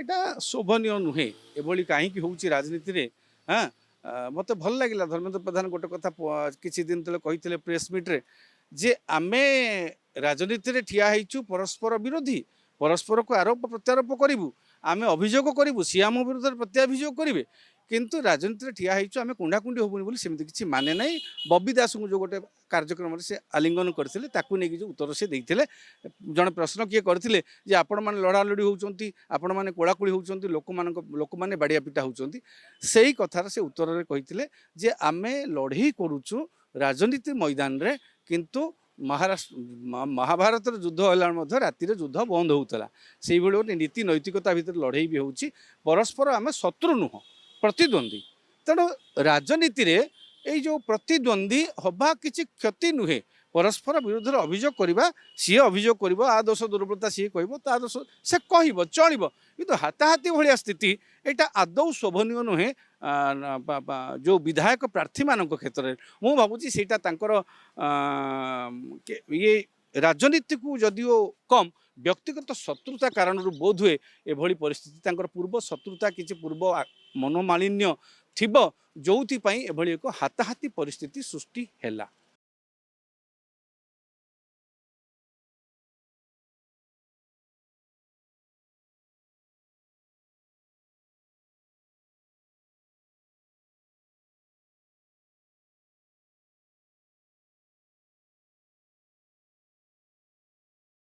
এটা शोभनीय नुहे एभली कहीं हूँ राजनीति रे। हाँ मत भल लगे धर्मेंद्र प्रधान गोटे कथा किसी दिन तले कही प्रेस मीट्रे जे आमे राजनीति रे ठिया होइछु परस्पर विरोधी परस्पर को आरोप प्रत्यारोप करूँ आमे अभियोग करूँ सी आम विरुद्ध प्रत्याभियोग करेंगे किंतु राजनीति रे ठिया होइछु आमे कुंडाकुंडी होबुनी बोली सेमति किछि माने नै। बबी दास को जो गोटे कार्यक्रम से आलिंगन करथिले ताकू नै जो उत्तर से देइथिले जने प्रश्न किए करथिले जे आपण माने लड़ालड़ी होउचंती आपण माने कोलाकुली होउचंती लोक माने बाड़िया पिटा होउचंती सेही कथार से उत्तर रे कहिथिले जे आमे लड़ाई करूछु राजनीति मैदान रे किंतु महाराष्ट्र महाभारत युद्ध है राति युद्ध बंद होता से गोटे नीति नैतिकता भितर लड़ाई भी होची परस्पर आम शत्रु नुह प्रतिद्वंदी तेणु राजनीति रे ये जो प्रतिद्वंदी हवा किसी क्षति नुहे परस्पर विरोध अभियोग करवा सी अभियोग कर आ दोष दुर्बलता सी कह ता दोष से कह चलो कि हाथाहाथी भाया स्थिति यहाँ आदौ शोभनीय नुहे जो विधायक प्रार्थी मान क्षेत्र में मु भावुँ से ये राजनीति को जदिओ कम व्यक्तिगत शत्रुता कारण बोध हुए एभली परिस्थिति पूर्व शत्रुता किसी पूर्व मनोमालिन्य थिबो जोथि एभली एक हाथाहाथी परिस्थिति सृष्टि हैला।